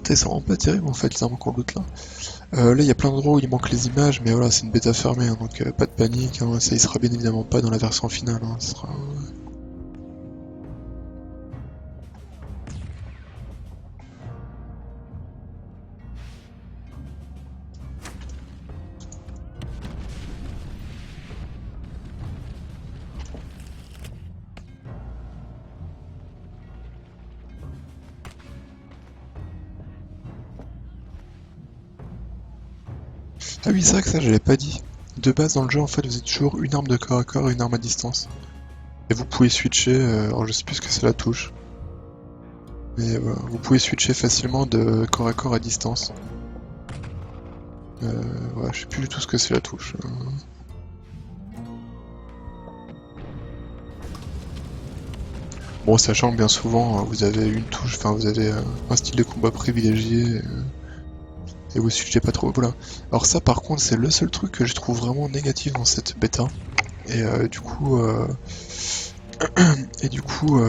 Putain, c'est vraiment pas terrible en fait les armes qu'on loot là. Là il y a plein d'endroits où il manque les images, mais voilà, c'est une bêta fermée, hein, donc pas de panique, hein, ça il sera bien évidemment pas dans la version finale. Hein, ce sera... Ah oui, c'est vrai que ça je l'avais pas dit. De base dans le jeu en fait vous avez toujours une arme de corps à corps et une arme à distance. Et vous pouvez switcher, alors je sais plus ce que c'est la touche. Mais voilà, vous pouvez switcher facilement de corps à corps à distance. Ouais, je sais plus du tout ce que c'est la touche. Bon, sachant que bien souvent vous avez une touche, enfin vous avez un style de combat privilégié et vous switchez pas trop. Voilà. Alors ça par contre c'est le seul truc que je trouve vraiment négatif dans cette bêta. Et du coup, et du coup,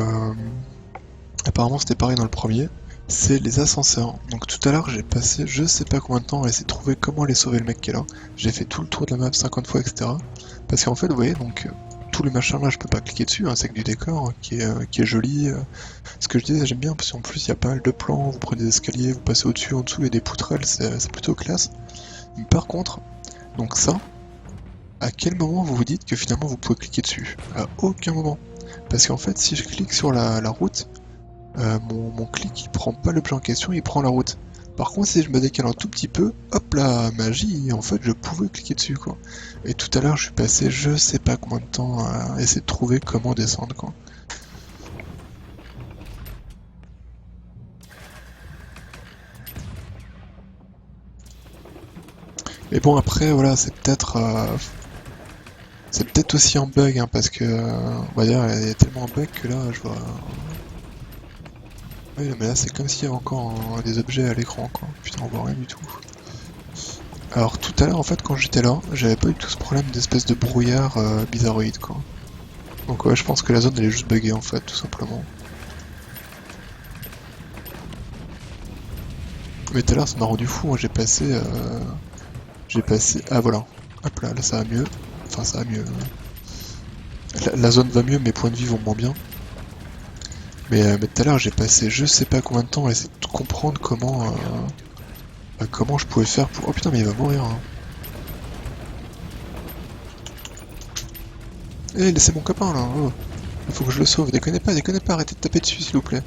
apparemment c'était pareil dans le premier. C'est les ascenseurs. Donc tout à l'heure j'ai passé je sais pas combien de temps à essayer de trouver comment aller sauver le mec qui est là. J'ai fait tout le tour de la map 50 fois, etc. Parce qu'en fait vous voyez donc tous les machins là je peux pas cliquer dessus, hein, c'est que du décor qui est joli. Ce que je disais j'aime bien parce qu'en plus il y a pas mal de plans, vous prenez des escaliers, vous passez au-dessus, en dessous, il y a des poutrelles, c'est plutôt classe. Mais par contre, donc ça, à quel moment vous vous dites que finalement vous pouvez cliquer dessus? À aucun moment. Parce qu'en fait si je clique sur la route, mon clic il prend pas l'objet en question, il prend la route. Par contre si je me décale un tout petit peu, hop la magie, en fait je pouvais cliquer dessus quoi. Et tout à l'heure je suis passé je sais pas combien de temps à essayer de trouver comment descendre quoi. Mais bon après voilà c'est peut-être aussi un bug hein, parce que on va dire il y a tellement un bug que là je vois. Oui mais là c'est comme s'il y avait encore des objets à l'écran quoi. Putain on voit rien du tout. Alors tout à l'heure en fait quand j'étais là, j'avais pas eu tout ce problème d'espèce de brouillard bizarroïde quoi. Donc ouais je pense que la zone elle est juste buggée en fait tout simplement. Mais tout à l'heure ça m'a rendu fou, hein. J'ai passé. Ah voilà. Hop là, là ça va mieux. Enfin ça va mieux. La zone va mieux, mes points de vie vont moins bien. Mais tout à l'heure j'ai passé je sais pas combien de temps à essayer de comprendre comment je pouvais faire pour. Oh putain mais il va mourir hein. Eh laissez mon copain là, oh. Il faut que je le sauve, déconnez pas, arrêtez de taper dessus s'il vous plaît.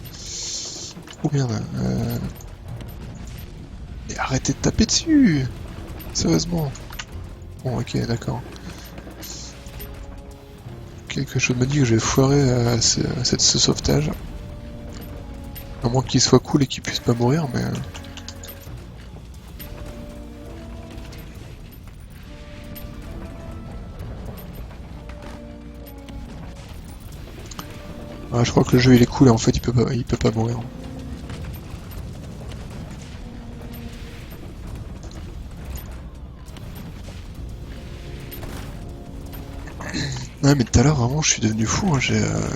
Oh merde, mais arrêtez de taper dessus. Sérieusement. Bon ok d'accord. Quelque chose me dit que je vais foirer ce sauvetage. À moins qu'il soit cool et qu'il puisse pas mourir mais... Ah, je crois que le jeu il est cool et en fait il peut pas mourir. Ouais mais tout à l'heure vraiment je suis devenu fou, hein.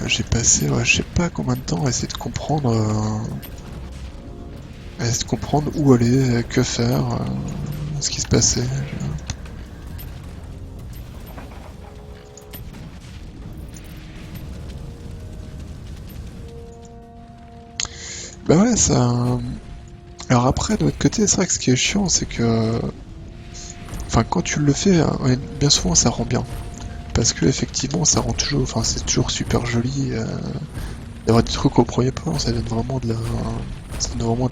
J'ai passé je sais pas combien de temps à essayer de comprendre où aller, que faire, ce qui se passait. Bah ouais ça... Alors après de l'autre côté c'est vrai que ce qui est chiant c'est que... Enfin quand tu le fais, ouais, bien souvent ça rend bien. Parce que effectivement ça rend toujours... Enfin c'est toujours super joli. D'avoir des trucs au premier plan, ça donne vraiment de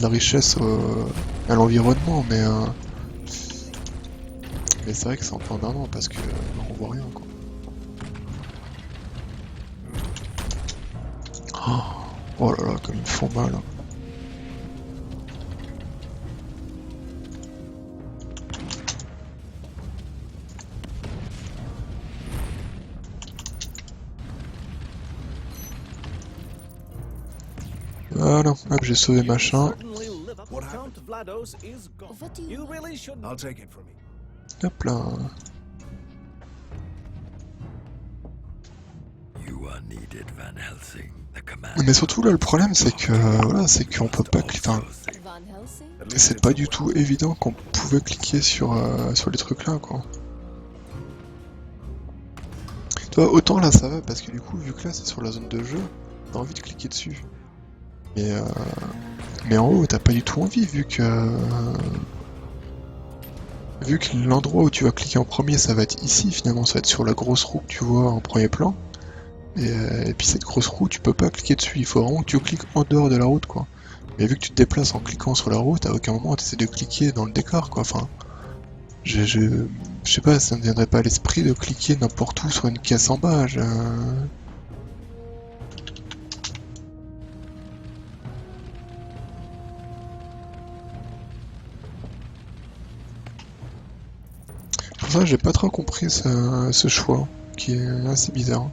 la richesse à l'environnement, mais c'est vrai que c'est un peu emmerdant parce que on voit rien quoi. Oh, oh là là, comme ils me font mal. Voilà, hop, j'ai sauvé machin. Hop là. Mais surtout là, le problème c'est que voilà, c'est qu'on peut pas. Enfin, Et c'est pas du tout évident qu'on pouvait cliquer sur les trucs là, quoi. Tu vois, autant là ça va, parce que du coup, vu que là c'est sur la zone de jeu, t'as envie de cliquer dessus. Mais, euh, mais en haut, t'as pas du tout envie, vu que l'endroit où tu vas cliquer en premier, ça va être ici, finalement, ça va être sur la grosse roue que tu vois en premier plan. Et puis cette grosse roue, tu peux pas cliquer dessus, il faut vraiment que tu cliques en dehors de la route, quoi. Mais vu que tu te déplaces en cliquant sur la route, à aucun moment tu essaies de cliquer dans le décor, quoi. Enfin, je sais pas, ça ne viendrait pas à l'esprit de cliquer n'importe où sur une caisse en bas. Pour ça, j'ai pas trop compris ce choix, qui est assez bizarre.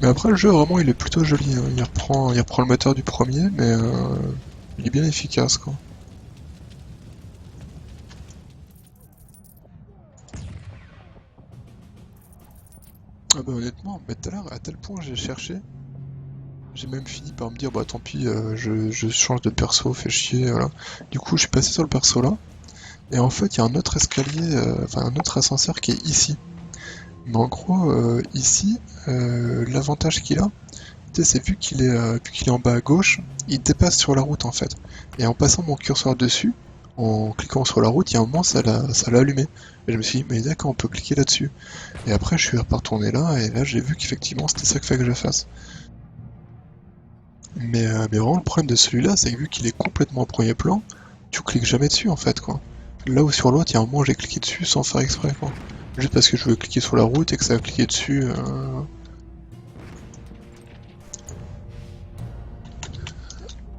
Mais après, le jeu, vraiment, il est plutôt joli, hein. Il reprend le moteur du premier, mais il est bien efficace, quoi. Ah bah honnêtement, mais tout à l'heure, à tel point j'ai cherché, j'ai même fini par me dire, bah tant pis, je change de perso, fait chier, voilà. Du coup, je suis passé sur le perso là, et en fait, il y a un autre escalier, enfin un autre ascenseur qui est ici. Mais en gros, ici, l'avantage qu'il a, tu sais, c'est vu qu'il est en bas à gauche, il dépasse sur la route en fait. Et en passant mon curseur dessus, en cliquant sur la route, il y a un moment, ça l'a allumé. Et je me suis dit, mais d'accord, on peut cliquer là-dessus. Et après, je suis retourné là, et là, j'ai vu qu'effectivement, c'était ça qu'il fallait que je fasse. Mais vraiment, le problème de celui-là, c'est que vu qu'il est complètement en premier plan, tu cliques jamais dessus en fait, quoi. Là où sur l'autre, il y a un moment, j'ai cliqué dessus sans faire exprès, quoi. Juste parce que je voulais cliquer sur la route et que ça a cliqué dessus.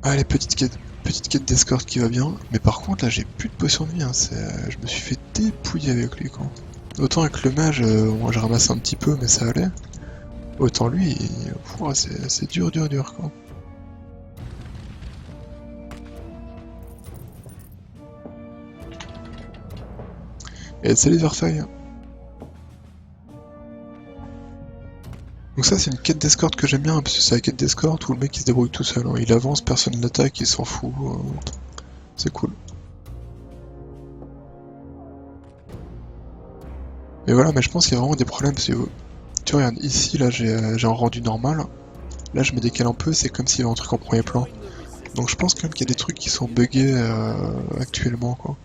Allez, petite quête d'escorte qui va bien. Mais par contre, là, j'ai plus de potion de vie, hein. Je me suis fait dépouiller avec lui, quoi. Autant avec le mage, moi, je ramasse un petit peu, mais ça allait. Autant lui, pouah, c'est dur, dur, dur, quoi. Et c'est les verfeuilles. Donc ça, c'est une quête d'escorte que j'aime bien, parce que c'est la quête d'escorte où le mec il se débrouille tout seul, hein. Il avance, personne ne l'attaque, il s'en fout. C'est cool. Mais voilà, mais je pense qu'il y a vraiment des problèmes, parce que tu vois, regarde, ici, là, j'ai un rendu normal. Là, je me décale un peu, c'est comme s'il y avait un truc en premier plan. Donc je pense quand même qu'il y a des trucs qui sont buggés actuellement, quoi.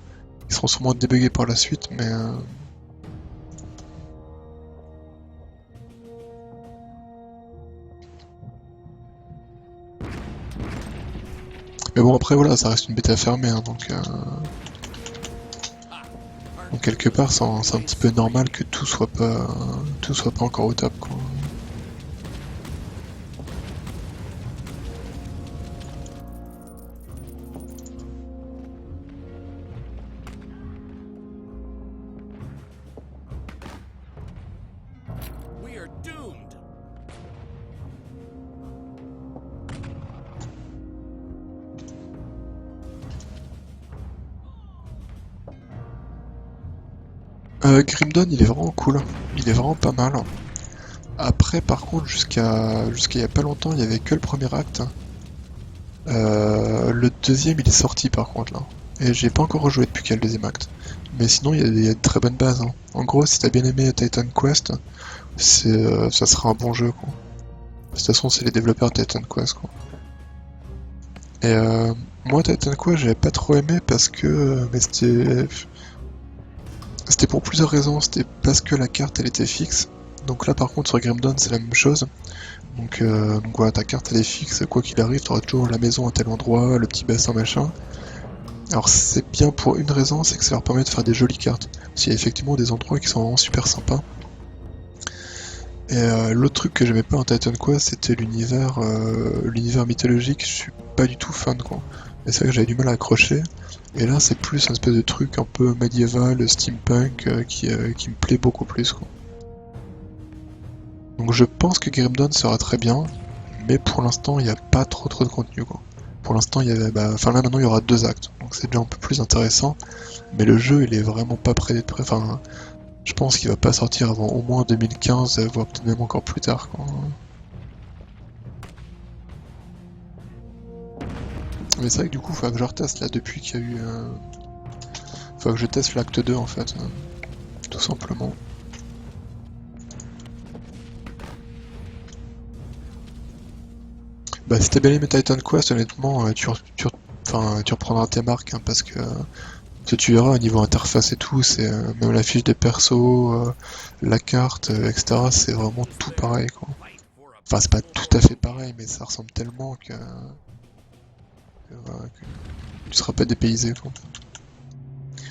Ils seront sûrement débuggés par la suite, mais bon, après, voilà, ça reste une bêta fermée, hein, donc quelque part, c'est un petit peu normal que tout soit pas encore au top, quoi. We are doomed. Grimdon, il est vraiment cool. Il est vraiment pas mal. Après, par contre, jusqu'à il y a pas longtemps, il y avait que le premier acte. Le deuxième, il est sorti par contre là. Et j'ai pas encore rejoué depuis qu'il y a le deuxième acte. Mais sinon, il y a de très bonnes bases, hein. En gros, si t'as bien aimé Titan Quest, ça sera un bon jeu, quoi. De toute façon, c'est les développeurs de Titan Quest, quoi. Et moi, Titan Quest, j'avais pas trop aimé parce que mais c'était pour plusieurs raisons. C'était parce que la carte, elle était fixe. Donc là, par contre, sur Grimdon, c'est la même chose. Donc voilà, ta carte elle est fixe, quoi qu'il arrive, t'auras toujours la maison à tel endroit, le petit bassin machin. Alors c'est bien pour une raison, c'est que ça leur permet de faire des jolies cartes. Parce qu'il y a effectivement des endroits qui sont vraiment super sympas. Et l'autre truc que j'aimais pas en Titan Quest, c'était l'univers mythologique, je suis pas du tout fan, quoi. Et c'est vrai que j'avais du mal à accrocher. Et là c'est plus un espèce de truc un peu médiéval, steampunk, qui me plaît beaucoup plus quoi. Donc je pense que Grim Dawn sera très bien, mais pour l'instant il n'y a pas trop de contenu quoi. Pour l'instant il y avait, enfin là maintenant il y aura 2 actes, donc c'est déjà un peu plus intéressant, mais le jeu il est vraiment pas prêt d'être prêt, enfin je pense qu'il va pas sortir avant au moins 2015, voire peut-être même encore plus tard quoi. Mais c'est vrai que du coup, il faudra que je reteste là depuis qu'il y a eu. Faudra que je teste l'acte 2 en fait, tout simplement. Bah, si t'as bien aimé Titan Quest, honnêtement, tu reprendras tes marques hein, parce que tu verras au niveau interface et tout, c'est même la fiche des persos, la carte, etc. C'est vraiment tout pareil quoi. Enfin, c'est pas tout à fait pareil, mais ça ressemble tellement voilà, que tu seras pas dépaysé quoi.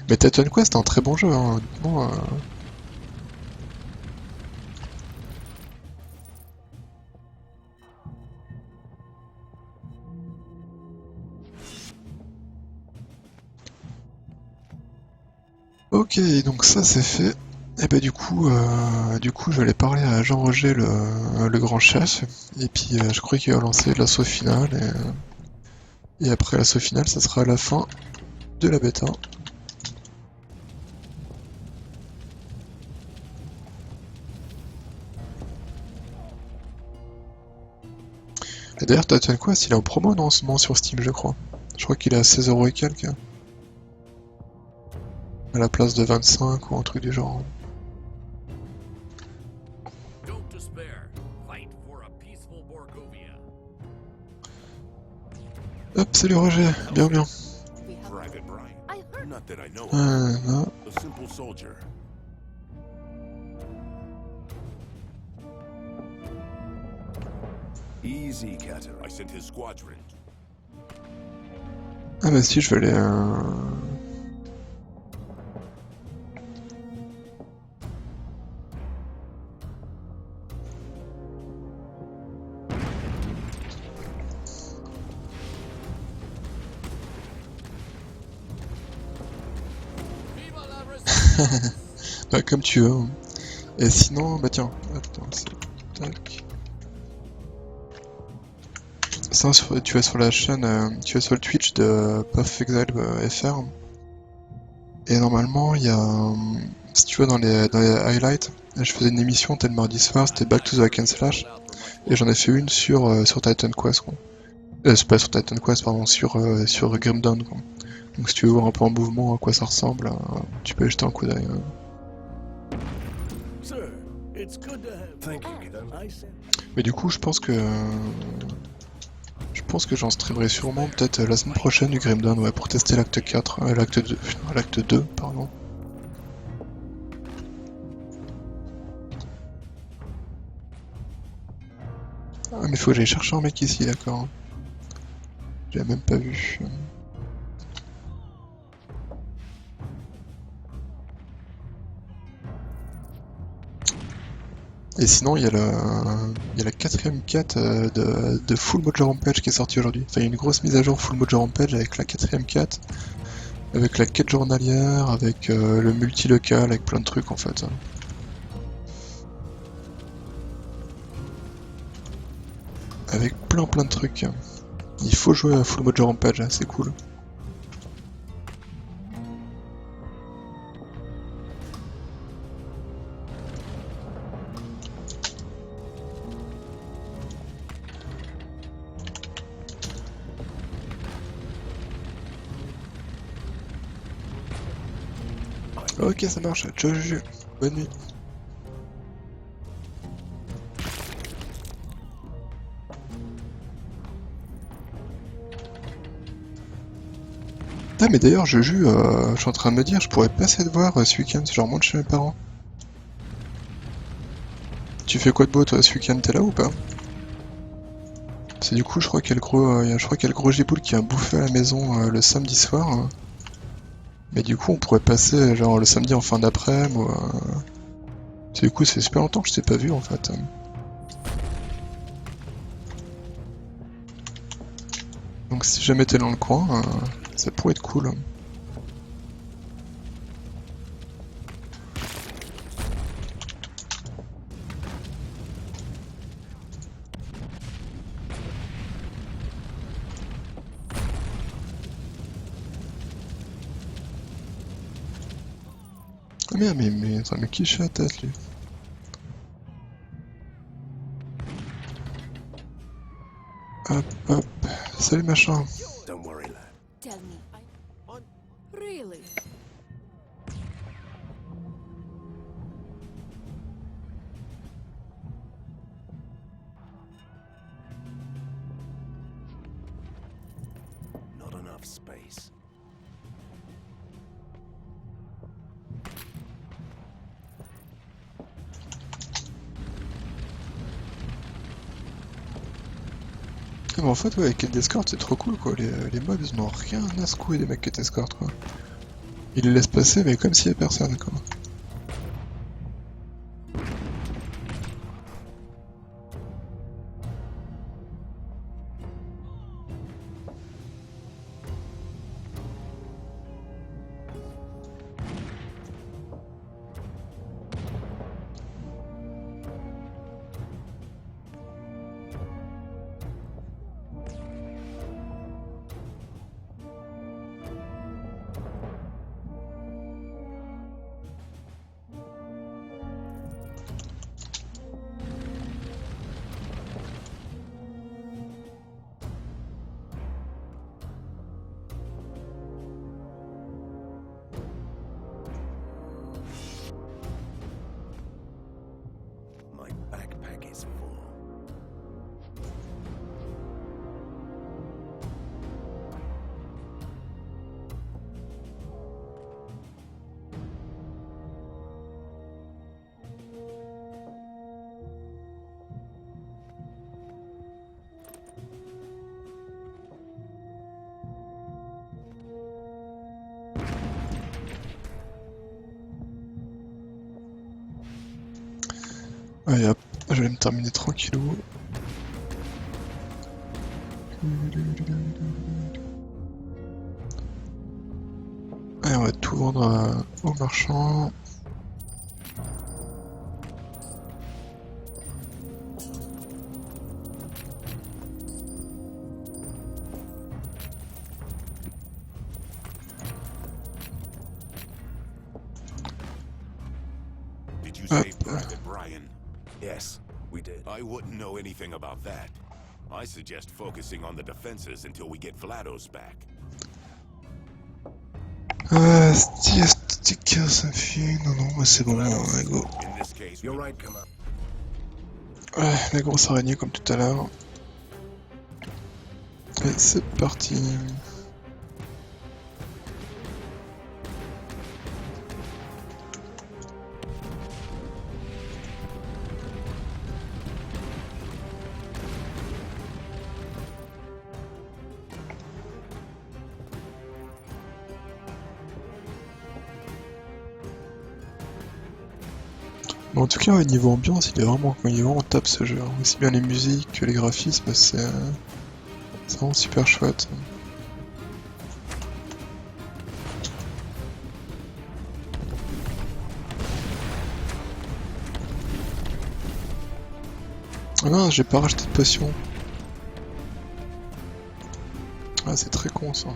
Mais Titan Quest est un très bon jeu, hein, honnêtement. Ok, donc ça c'est fait. Et bah du coup, je vais aller parler à Jean-Roger, le grand chef. Et puis, je crois qu'il va lancer l'assaut final. Et après l'assaut final, ça sera la fin de la bêta. Et d'ailleurs, Titan Quest, il est en promo non, en ce moment sur Steam, je crois. Je crois qu'il est à 16€ et quelques. À la place de 25 ou un truc du genre. Hop, salut Roger, bien bien. Non. Easy, Kato. I sent his squadron. Ah bah si, je vais aller... Bah comme tu veux. Et sinon, bah tiens, attends, tac. Ça, tu vas sur la chaîne, tu vas sur le Twitch de Puff Exile FR. Et normalement, il y a, si tu vas dans les highlights, je faisais une émission tel mardi soir, c'était Back to the Hack and Slash. Et j'en ai fait une sur Titan Quest, quoi. C'est pas sur Titan Quest, pardon, sur Grim Dawn, quoi. Donc si tu veux voir un peu en mouvement à quoi ça ressemble, tu peux jeter un coup d'œil. Mais du coup, je pense que j'en streamerai sûrement peut-être la semaine prochaine du Grim Dawn, ouais, pour tester l'acte 4, l'acte 2, pardon. Ah mais faut que j'aille chercher un mec ici, d'accord. J'ai même pas vu. Et sinon, il y a la quatrième quête de Full Mojo Rampage qui est sortie aujourd'hui. Enfin, il y a une grosse mise à jour Full Mojo Rampage avec la quatrième quête, avec la quête journalière, avec le multi-local, avec plein de trucs en fait. Avec plein de trucs. Il faut jouer à Full Mojo Rampage, c'est cool. Ok, ça marche. Ciao, Juju. Bonne nuit. Ah, mais d'ailleurs, Juju, je suis en train de me dire, je pourrais passer te voir ce week-end si je remonte chez mes parents. Tu fais quoi de beau, toi, ce week-end? T'es là ou pas? C'est du coup, je crois qu'il y a le gros giboule qui a bouffé à la maison le samedi soir. Mais du coup, on pourrait passer genre le samedi en fin d'après-midi ou... Du coup, c'est super longtemps que je t'ai pas vu en fait. Donc si jamais t'es dans le coin, ça pourrait être cool. Ah merde, attends, mais qui chat tête lui? Hop, hop. Salut machin. Don't worry, lad. Tell me. Really? Not enough space. Ah, mais en fait, ouais, avec Escort, c'est trop cool quoi. Les mobs ils n'ont rien à secouer des mecs qui t'escortent quoi. Ils les laissent passer, mais comme s'il y avait personne quoi. My backpack is full. Allez hop, je vais me terminer tranquillou. Allez, on va tout vendre au marchand. Did you Up. save Private Brian? Yes, we did. I wouldn't know anything about that. I suggest focusing on the defenses until we get Vlados back. Ah, stick, ça fuit. Non, non, moi c'est bon, ouais, go. In this case, you're right, come on. Ouais, la grosse araignée comme tout à l'heure. Et c'est parti. Bon, en tout cas, au niveau ambiance, il est vraiment top ce jeu. Hein. Aussi bien les musiques que les graphismes, c'est vraiment super chouette. Ah non, j'ai pas racheté de potion. Ah, c'est très con ça.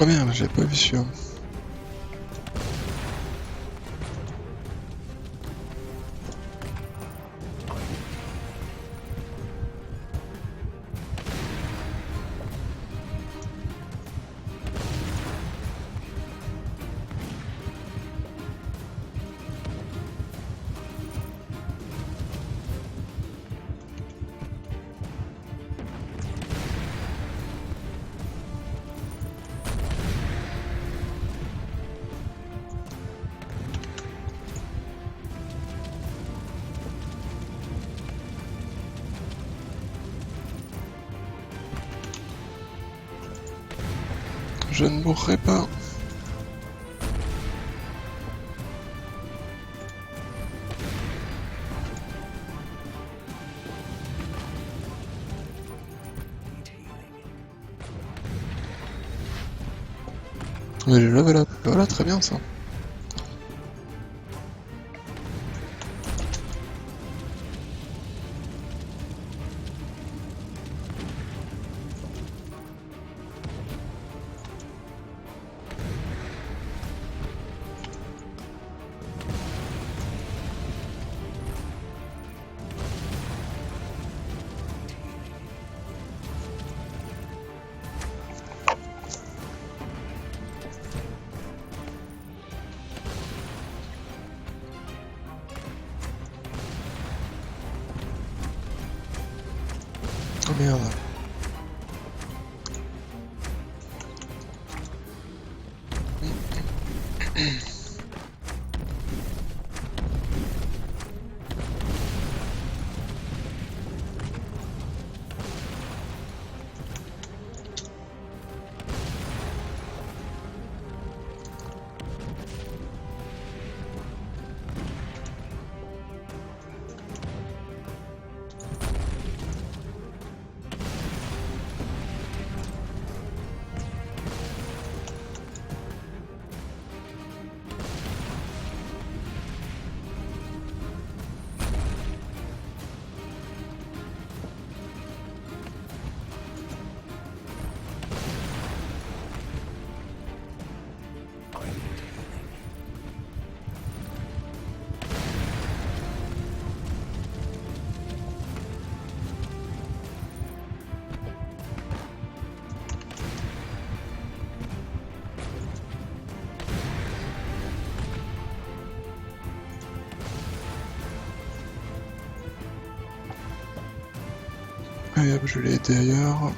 Oh merde, j'avais pas vu celui-là. Je ne mourrai pas. Mais j'ai level up. Voilà, très bien ça. Oh merde. Allez hop, je l'ai aidé ailleurs.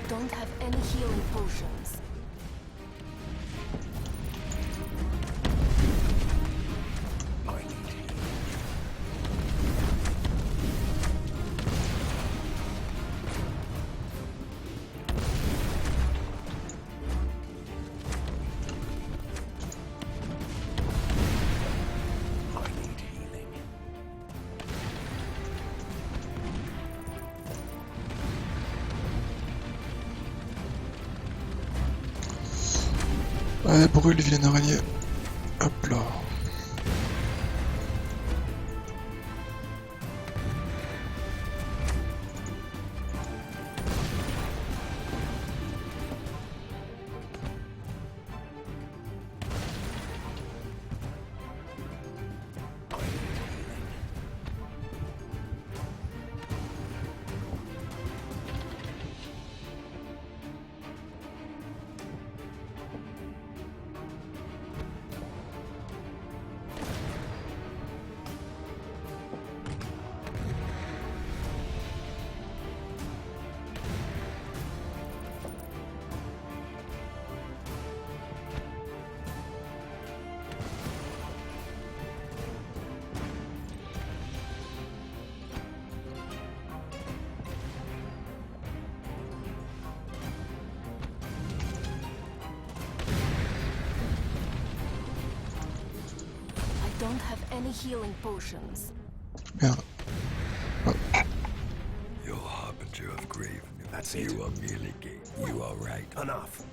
Don't have any healing potions. Allez, brûle, vilaine araignée. Hop là. don't have any healing potions. Merde. You're a harbinger of grave. That's it. You are merely gay. You are right. Enough.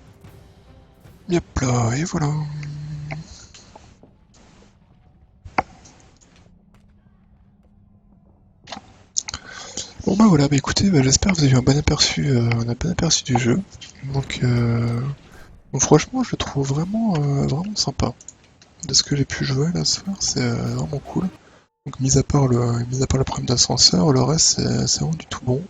Yep là, et voilà. Bon bah voilà, bah écoutez, bah, j'espère que vous avez eu un bon aperçu du jeu. Donc, bon, franchement, je le trouve vraiment, vraiment sympa. De ce que j'ai pu jouer là ce soir, c'est vraiment cool. Donc mis à part le problème d'ascenseur, le reste c'est vraiment du tout bon.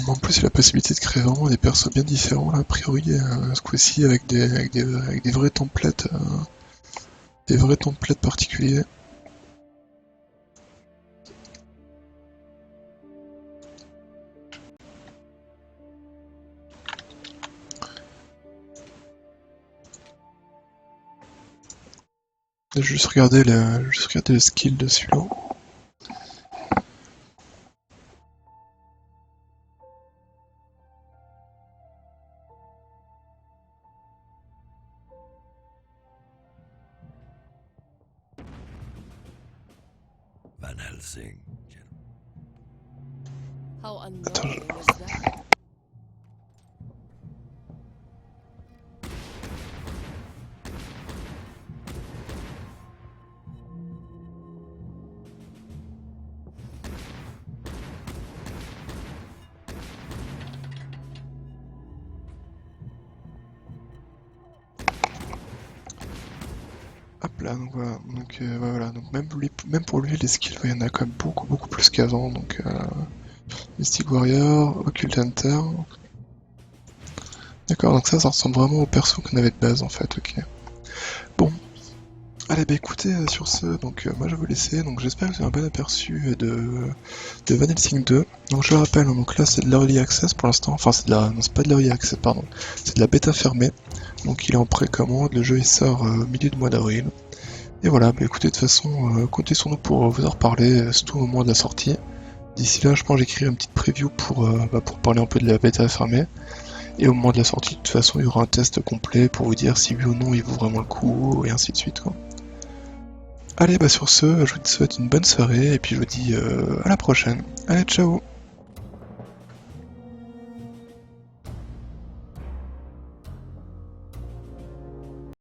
En plus, il y a la possibilité de créer vraiment des persos bien différents là, a priori, ce coup-ci avec des vrais templates, particuliers. J'ai juste regardé le skill de celui-là. Van Helsing. How Attends, annoying is that? Hop là, donc voilà, donc voilà, donc même pour lui les skills, il y en a quand même beaucoup plus qu'avant, donc Mystic Warrior, Occult Hunter. D'accord, donc ça ressemble vraiment au perso qu'on avait de base en fait, ok. Bon, allez bah écoutez, sur ce, donc moi je vais vous laisser, donc j'espère que vous avez un bon aperçu de Van Helsing 2. Donc je le rappelle, hein, donc là c'est de l'Early Access pour l'instant, enfin c'est de la, non c'est pas de l'Early Access, pardon, c'est de la bêta fermée. Donc il est en précommande, le jeu il sort au milieu du mois d'avril. Et voilà, bah écoutez, de toute façon, comptez sur nous pour vous en reparler, surtout au moment de la sortie. D'ici là, je pense que j'écrirai une petite preview pour parler un peu de la bêta fermée. Et au moment de la sortie, de toute façon, il y aura un test complet pour vous dire si oui ou non il vaut vraiment le coup, et ainsi de suite, quoi. Allez, bah sur ce, je vous souhaite une bonne soirée, et puis je vous dis à la prochaine. Allez, ciao!